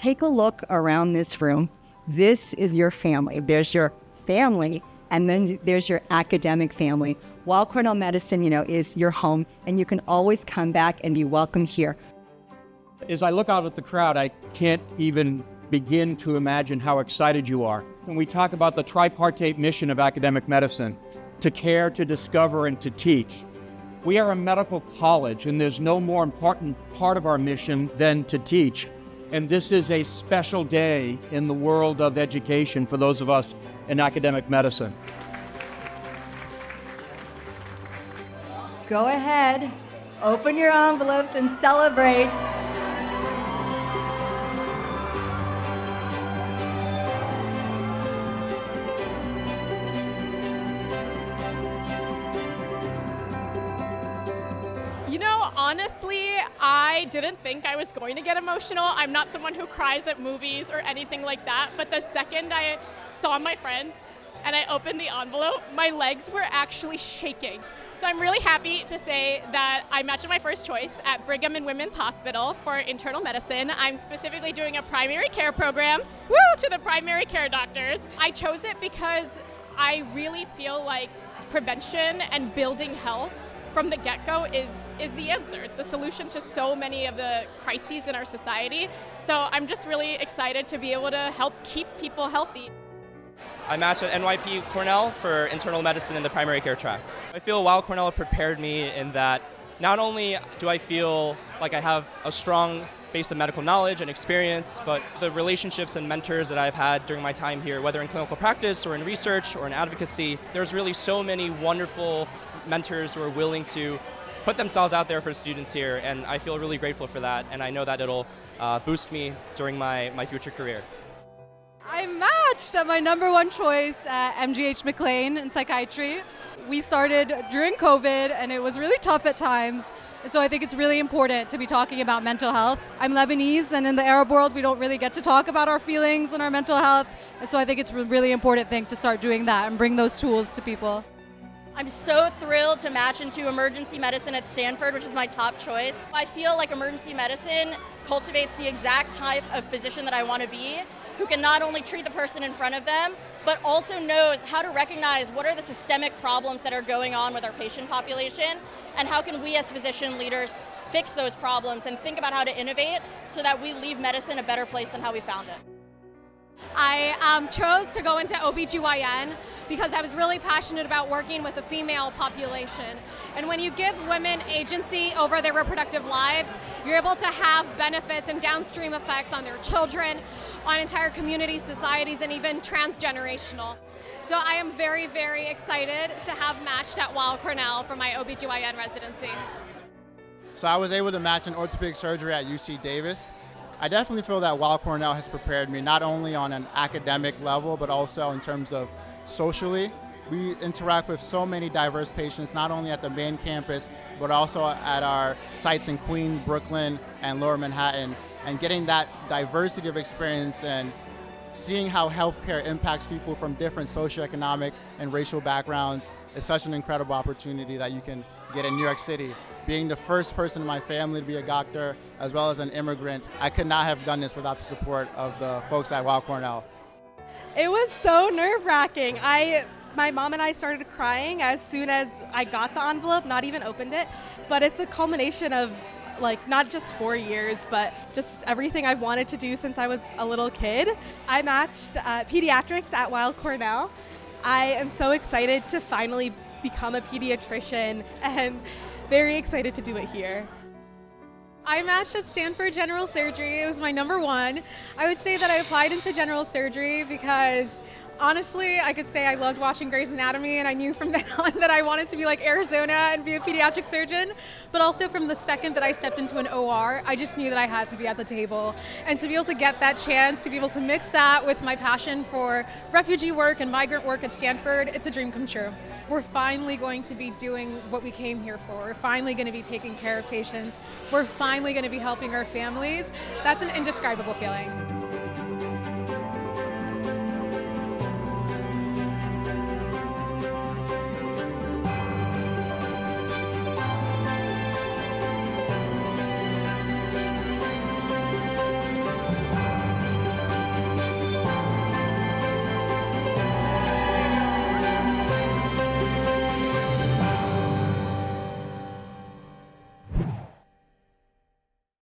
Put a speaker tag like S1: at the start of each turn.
S1: take a look around this room. This is your family. There's your family, and then there's your academic family. Weill Cornell Medicine, is your home, and you can always come back and be welcome here.
S2: As I look out at the crowd, I can't even begin to imagine how excited you are. When we talk about the tripartite mission of academic medicine, to care, to discover, and to teach. We are a medical college, and there's no more important part of our mission than to teach. And this is a special day in the world of education for those of us in academic medicine.
S1: Go ahead, open your envelopes and celebrate.
S3: Honestly, I didn't think I was going to get emotional. I'm not someone who cries at movies or anything like that, but the second I saw my friends and I opened the envelope, my legs were actually shaking. So I'm really happy to say that I matched my first choice at Brigham and Women's Hospital for internal medicine. I'm specifically doing a primary care program. Woo, to the primary care doctors. I chose it because I really feel like prevention and building health from the get-go is the answer. It's the solution to so many of the crises in our society. So I'm just really excited to be able to help keep people healthy.
S4: I matched at NYP Cornell for internal medicine in the primary care track. I feel Weill Cornell prepared me in that not only do I feel like I have a strong base of medical knowledge and experience, but the relationships and mentors that I've had during my time here, whether in clinical practice or in research or in advocacy, there's really so many wonderful mentors who are willing to put themselves out there for students here, and I feel really grateful for that, and I know that it'll boost me during my future career.
S5: I matched at my #1 choice at MGH McLean in psychiatry. We started during COVID, and it was really tough at times, and so I think it's really important to be talking about mental health. I'm Lebanese, and in the Arab world, we don't really get to talk about our feelings and our mental health, and so I think it's a really important thing to start doing that and bring those tools to people.
S6: I'm so thrilled to match into emergency medicine at Stanford, which is my top choice. I feel like emergency medicine cultivates the exact type of physician that I want to be, who can not only treat the person in front of them, but also knows how to recognize what are the systemic problems that are going on with our patient population, and how can we as physician leaders fix those problems and think about how to innovate so that we leave medicine a better place than how we found it.
S3: I chose to go into OBGYN because I was really passionate about working with the female population. And when you give women agency over their reproductive lives, you're able to have benefits and downstream effects on their children, on entire communities, societies, and even transgenerational. So I am very, very excited to have matched at Weill Cornell for my OBGYN residency.
S7: So I was able to match in orthopedic surgery at UC Davis. I definitely feel that Weill Cornell has prepared me not only on an academic level, but also in terms of socially. We interact with so many diverse patients, not only at the main campus, but also at our sites in Queens, Brooklyn, and Lower Manhattan. And getting that diversity of experience and seeing how healthcare impacts people from different socioeconomic and racial backgrounds is such an incredible opportunity that you can get in New York City. Being the first person in my family to be a doctor, as well as an immigrant, I could not have done this without the support of the folks at Weill Cornell.
S8: It was so nerve-wracking. My mom and I started crying as soon as I got the envelope, not even opened it. But it's a culmination of not just 4 years, but just everything I've wanted to do since I was a little kid. I matched pediatrics at Weill Cornell. I am so excited to finally become a pediatrician and very excited to do it here.
S5: I matched at Stanford General Surgery. It was my #1. I would say that I applied into general surgery because honestly, I could say I loved watching Grey's Anatomy, and I knew from then on that I wanted to be like Arizona and be a pediatric surgeon. But also from the second that I stepped into an OR, I just knew that I had to be at the table. And to be able to get that chance, to be able to mix that with my passion for refugee work and migrant work at Stanford, it's a dream come true. We're finally going to be doing what we came here for. We're finally going to be taking care of patients. We're finally going to be helping our families. That's an indescribable feeling.